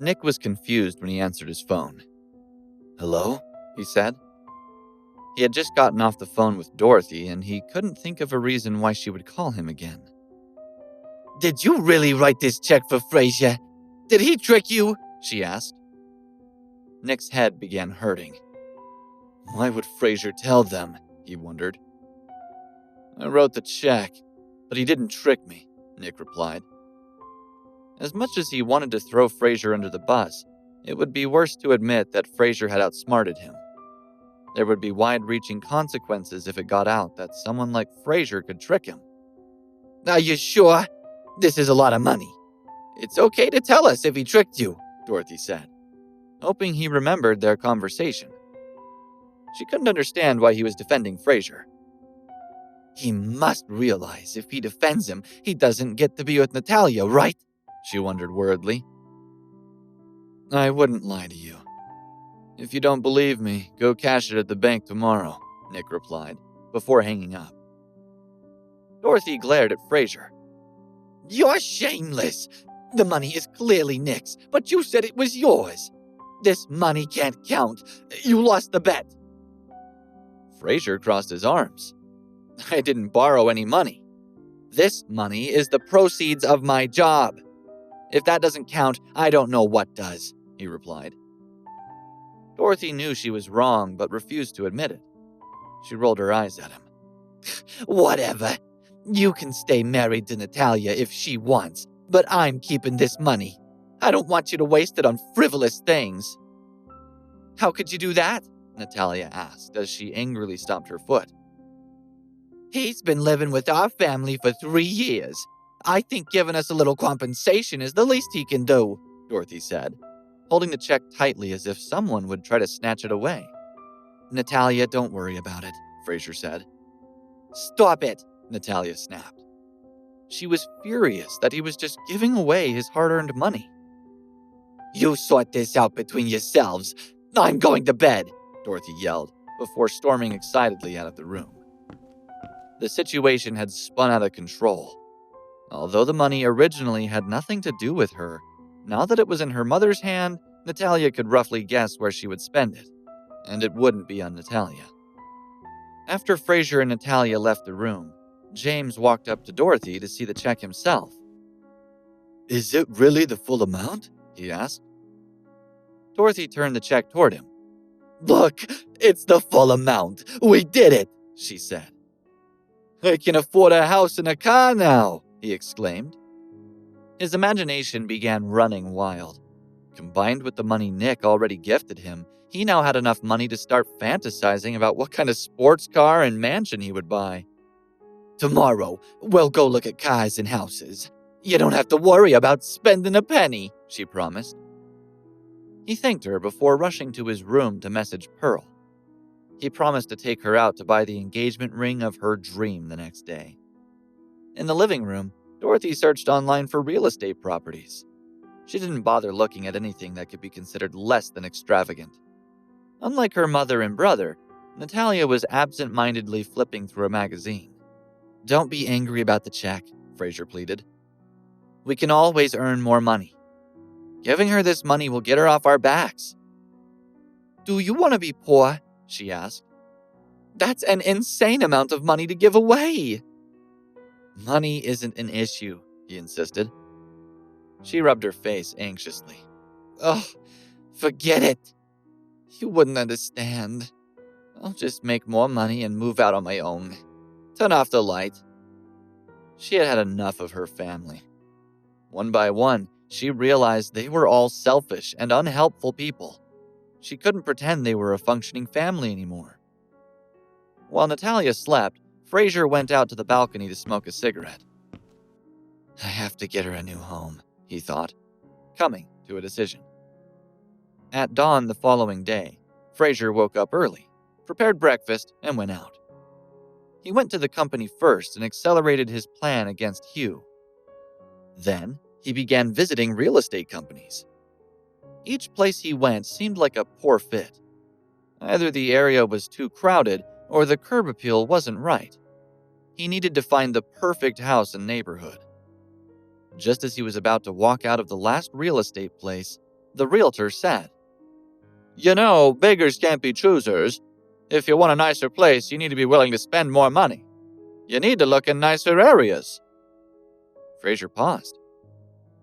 Nick was confused when he answered his phone. "Hello?" he said. He had just gotten off the phone with Dorothy, and he couldn't think of a reason why she would call him again. "Did you really write this check for Frazer? Did he trick you?" she asked. Nick's head began hurting. Why would Frazer tell them? He wondered. "I wrote the check, but he didn't trick me," Nick replied. As much as he wanted to throw Frazer under the bus, it would be worse to admit that Frazer had outsmarted him. There would be wide-reaching consequences if it got out that someone like Frazer could trick him. "Are you sure? This is a lot of money. It's okay to tell us if he tricked you," Dorothy said, hoping he remembered their conversation. She couldn't understand why he was defending Frazer. "He must realize if he defends him, he doesn't get to be with Natalia, right?" she wondered worriedly. "I wouldn't lie to you. If you don't believe me, go cash it at the bank tomorrow," Nick replied, before hanging up. Dorothy glared at Frazer. "You're shameless. The money is clearly Nick's, but you said it was yours. This money can't count. You lost the bet." Frazer crossed his arms. "I didn't borrow any money. This money is the proceeds of my job. If that doesn't count, I don't know what does," he replied. Dorothy knew she was wrong, but refused to admit it. She rolled her eyes at him. "Whatever. You can stay married to Natalia if she wants, but I'm keeping this money. I don't want you to waste it on frivolous things." "How could you do that?" Natalia asked as she angrily stomped her foot. "He's been living with our family for 3 years. I think giving us a little compensation is the least he can do," Dorothy said, holding the check tightly as if someone would try to snatch it away. "Natalia, don't worry about it," Frazer said. "Stop it," Natalia snapped. She was furious that he was just giving away his hard-earned money. "You sort this out between yourselves. I'm going to bed," Dorothy yelled, before storming excitedly out of the room. The situation had spun out of control. Although the money originally had nothing to do with her, now that it was in her mother's hand, Natalia could roughly guess where she would spend it, and it wouldn't be on Natalia. After Frazer and Natalia left the room, James walked up to Dorothy to see the check himself. "Is it really the full amount?" he asked. Dorothy turned the check toward him. "Look, it's the full amount. We did it," she said. "I can afford a house and a car now," he exclaimed. His imagination began running wild. Combined with the money Nick already gifted him, he now had enough money to start fantasizing about what kind of sports car and mansion he would buy. "Tomorrow, we'll go look at cars and houses. You don't have to worry about spending a penny," she promised. He thanked her before rushing to his room to message Pearl. He promised to take her out to buy the engagement ring of her dream the next day. In the living room, Dorothy searched online for real estate properties. She didn't bother looking at anything that could be considered less than extravagant. Unlike her mother and brother, Natalia was absent-mindedly flipping through a magazine. "Don't be angry about the check," Frazer pleaded. "We can always earn more money. Giving her this money will get her off our backs." "Do you want to be poor?" she asked. "That's an insane amount of money to give away." "Money isn't an issue," he insisted. She rubbed her face anxiously. "Oh, forget it. You wouldn't understand. I'll just make more money and move out on my own. Turn off the light." She had had enough of her family. One by one, she realized they were all selfish and unhelpful people. She couldn't pretend they were a functioning family anymore. While Natalia slept, Frazer went out to the balcony to smoke a cigarette. "I have to get her a new home," he thought, coming to a decision. At dawn the following day, Frazer woke up early, prepared breakfast, and went out. He went to the company first and accelerated his plan against Hugh. Then, he began visiting real estate companies. Each place he went seemed like a poor fit. Either the area was too crowded or the curb appeal wasn't right. He needed to find the perfect house and neighborhood. Just as he was about to walk out of the last real estate place, The realtor said, "You know, beggars can't be choosers. If you want a nicer place, you need to be willing to spend more money. You need to look in nicer areas." Frazer paused.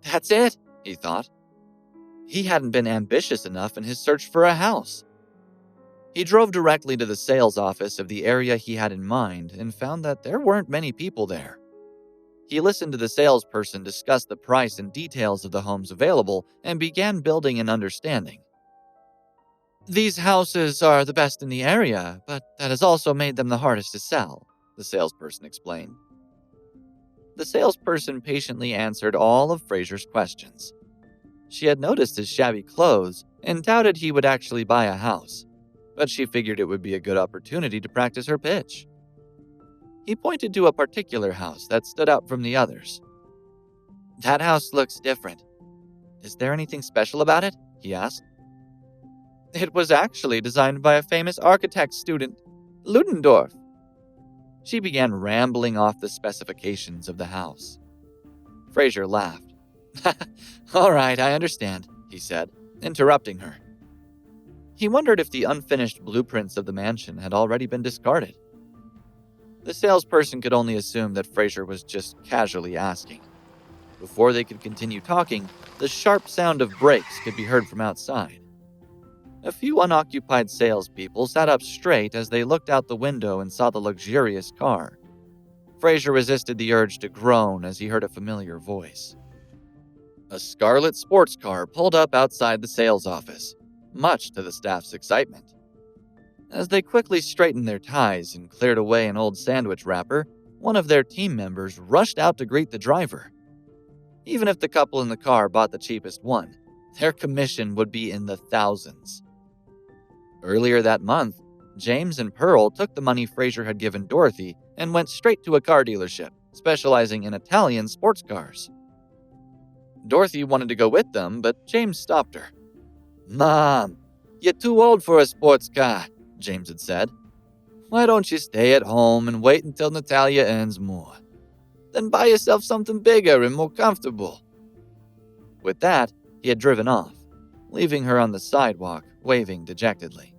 That's it, he thought. He hadn't been ambitious enough in his search for a house. He drove directly to the sales office of the area he had in mind and found that there weren't many people there. He listened to the salesperson discuss the price and details of the homes available and began building an understanding. "These houses are the best in the area, but that has also made them the hardest to sell," the salesperson explained. The salesperson patiently answered all of Frazer's questions. She had noticed his shabby clothes and doubted he would actually buy a house, but she figured it would be a good opportunity to practice her pitch. He pointed to a particular house that stood out from the others. "That house looks different. Is there anything special about it?" he asked. "It was actually designed by a famous architect student, Ludendorff." She began rambling off the specifications of the house. Frazer laughed. "All right, I understand," he said, interrupting her. He wondered if the unfinished blueprints of the mansion had already been discarded. The salesperson could only assume that Frazer was just casually asking. Before they could continue talking, the sharp sound of brakes could be heard from outside. A few unoccupied salespeople sat up straight as they looked out the window and saw the luxurious car. Frazer resisted the urge to groan as he heard a familiar voice. A scarlet sports car pulled up outside the sales office, much to the staff's excitement. As they quickly straightened their ties and cleared away an old sandwich wrapper, one of their team members rushed out to greet the driver. Even if the couple in the car bought the cheapest one, their commission would be in the thousands. Earlier that month, James and Pearl took the money Frazer had given Dorothy and went straight to a car dealership, specializing in Italian sports cars. Dorothy wanted to go with them, but James stopped her. "Mom, you're too old for a sports car," James had said. "Why don't you stay at home and wait until Natalia earns more? Then buy yourself something bigger and more comfortable." With that, he had driven off, leaving her on the sidewalk, waving dejectedly.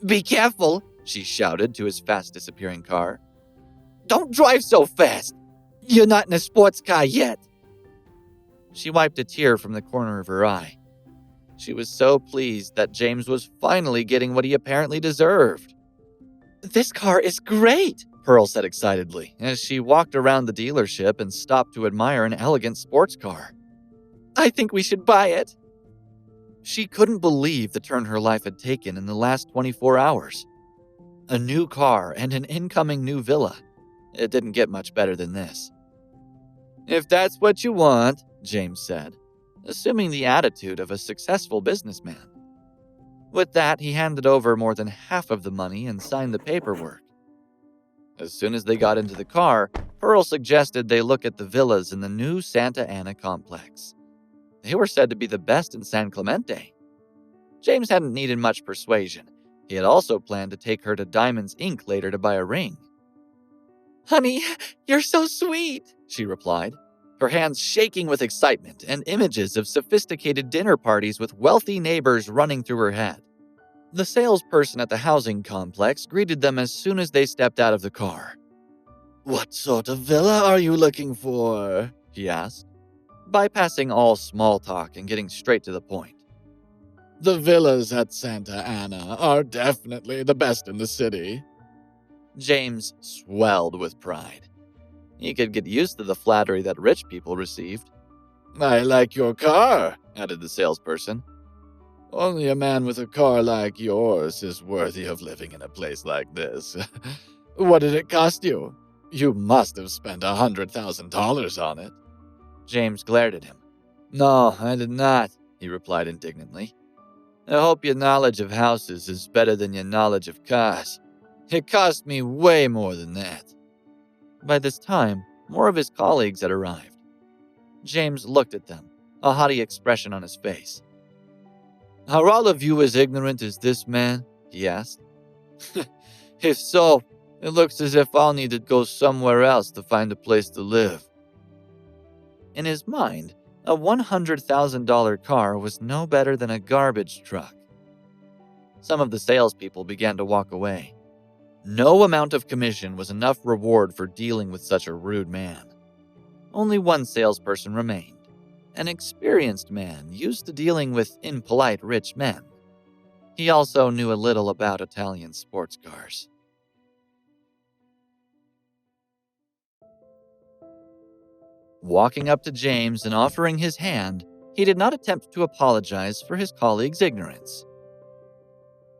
"Be careful," she shouted to his fast-disappearing car. "Don't drive so fast. You're not in a sports car yet." She wiped a tear from the corner of her eye. She was so pleased that James was finally getting what he apparently deserved. "This car is great," Pearl said excitedly, as she walked around the dealership and stopped to admire an elegant sports car. "I think we should buy it." She couldn't believe the turn her life had taken in the last 24 hours. A new car and an incoming new villa. It didn't get much better than this. "If that's what you want," James said, assuming the attitude of a successful businessman. With that, he handed over more than half of the money and signed the paperwork. As soon as they got into the car, Pearl suggested they look at the villas in the new Santa Ana complex. They were said to be the best in San Clemente. James hadn't needed much persuasion. He had also planned to take her to Diamonds Inc. later to buy a ring. "Honey, you're so sweet," she replied, her hands shaking with excitement and images of sophisticated dinner parties with wealthy neighbors running through her head. The salesperson at the housing complex greeted them as soon as they stepped out of the car. "What sort of villa are you looking for?" he asked, bypassing all small talk and getting straight to the point. "The villas at Santa Ana are definitely the best in the city." James swelled with pride. He could get used to the flattery that rich people received. "I like your car," added the salesperson. "Only a man with a car like yours is worthy of living in a place like this. What did it cost you? You must have spent $100,000 on it." James glared at him. "No, I did not," he replied indignantly. "I hope your knowledge of houses is better than your knowledge of cars. It cost me way more than that." By this time, more of his colleagues had arrived. James looked at them, a haughty expression on his face. "Are all of you as ignorant as this man?" he asked. "If so, it looks as if I'll need to go somewhere else to find a place to live." In his mind, A $100,000 car was no better than a garbage truck. Some of the salespeople began to walk away. No amount of commission was enough reward for dealing with such a rude man. Only one salesperson remained, an experienced man used to dealing with impolite rich men. He also knew a little about Italian sports cars. Walking up to James and offering his hand, he did not attempt to apologize for his colleague's ignorance.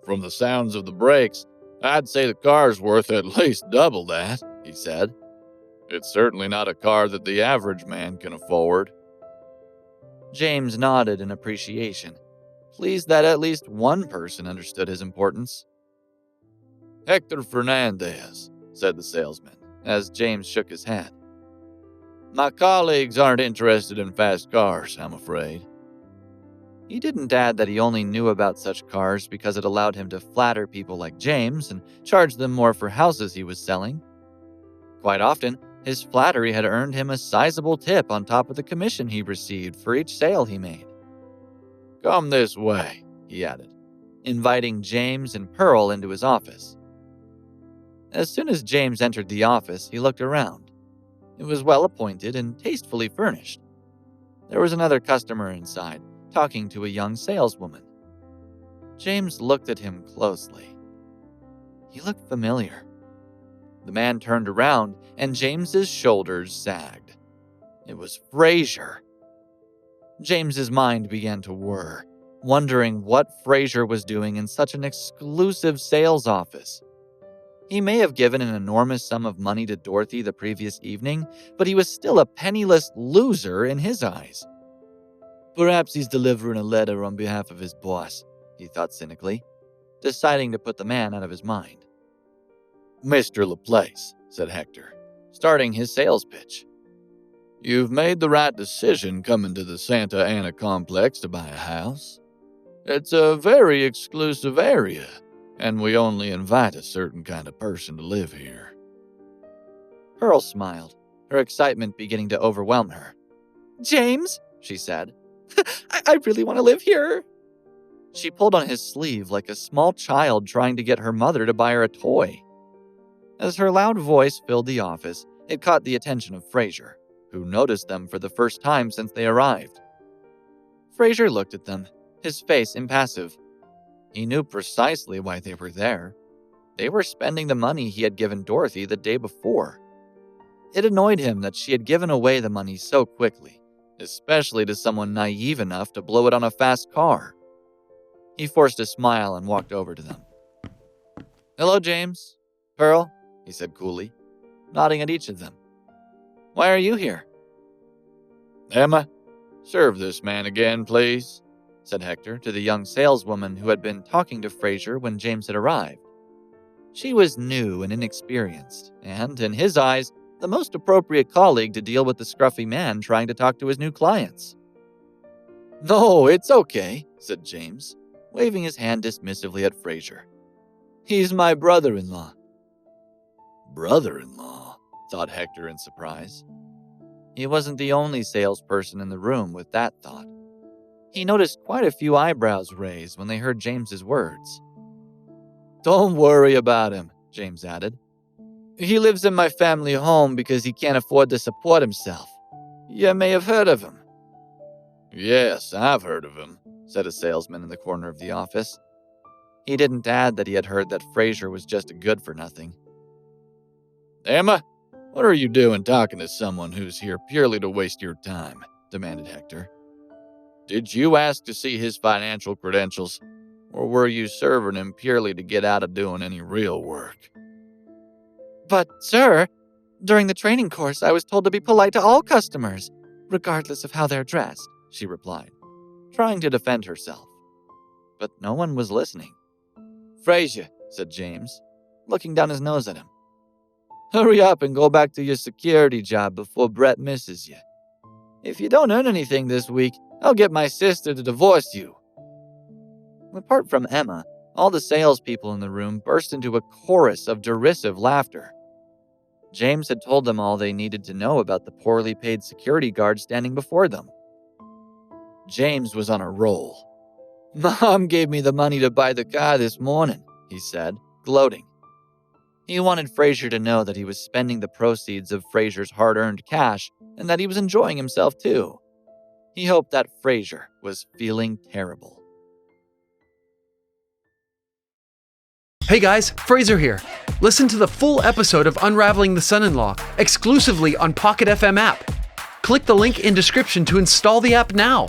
From the sounds of the brakes, I'd say the car's worth at least double that, he said. It's certainly not a car that the average man can afford. James nodded in appreciation, pleased that at least one person understood his importance. Hector Fernandez, said the salesman, as James shook his head. My colleagues aren't interested in fast cars, I'm afraid. He didn't add that he only knew about such cars because it allowed him to flatter people like James and charge them more for houses he was selling. Quite often, his flattery had earned him a sizable tip on top of the commission he received for each sale he made. Come this way, he added, inviting James and Pearl into his office. As soon as James entered the office, he looked around. It was well appointed and tastefully furnished. There was another customer inside, talking to a young saleswoman. James looked at him closely. He looked familiar. The man turned around, and James's shoulders sagged. It was Frazer. James's mind began to whir, wondering what Frazer was doing in such an exclusive sales office. He may have given an enormous sum of money to Dorothy the previous evening, but he was still a penniless loser in his eyes. Perhaps he's delivering a letter on behalf of his boss, he thought cynically, deciding to put the man out of his mind. Mr. Laplace, said Hector, starting his sales pitch. You've made the right decision coming to the Santa Ana complex to buy a house. It's a very exclusive area, and we only invite a certain kind of person to live here. Pearl smiled, her excitement beginning to overwhelm her. James, she said, I really want to live here. She pulled on his sleeve like a small child trying to get her mother to buy her a toy. As her loud voice filled the office, it caught the attention of Frazer, who noticed them for the first time since they arrived. Frazer looked at them, his face impassive. He knew precisely why they were there. They were spending the money he had given Dorothy the day before. It annoyed him that she had given away the money so quickly, especially to someone naive enough to blow it on a fast car. He forced a smile and walked over to them. Hello, James. Pearl, he said coolly, nodding at each of them. Why are you here? Emma, serve this man again, please, said Hector to the young saleswoman who had been talking to Frazer when James had arrived. She was new and inexperienced, and, in his eyes, the most appropriate colleague to deal with the scruffy man trying to talk to his new clients. No, it's okay, said James, waving his hand dismissively at Frazer. He's my brother-in-law. Brother-in-law, thought Hector in surprise. He wasn't the only salesperson in the room with that thought. He noticed quite a few eyebrows raised when they heard James's words. Don't worry about him, James added. He lives in my family home because he can't afford to support himself. You may have heard of him. Yes, I've heard of him, said a salesman in the corner of the office. He didn't add that he had heard that Frazer was just a good-for-nothing. Emma, what are you doing talking to someone who's here purely to waste your time? Demanded Hector. Did you ask to see his financial credentials, or were you serving him purely to get out of doing any real work? But, sir, during the training course, I was told to be polite to all customers, regardless of how they're dressed, she replied, trying to defend herself. But no one was listening. Frazer, said James, looking down his nose at him. Hurry up and go back to your security job before Brett misses you. If you don't earn anything this week, I'll get my sister to divorce you. Apart from Emma, all the salespeople in the room burst into a chorus of derisive laughter. James had told them all they needed to know about the poorly paid security guard standing before them. James was on a roll. "Mom gave me the money to buy the car this morning," he said, gloating. He wanted Frazer to know that he was spending the proceeds of Frazer's hard-earned cash and that he was enjoying himself too. He hoped that Frazer was feeling terrible. Hey guys, Frazer here. Listen to the full episode of Unraveling the Son-In-Law exclusively on Pocket FM app. Click the link in description to install the app now.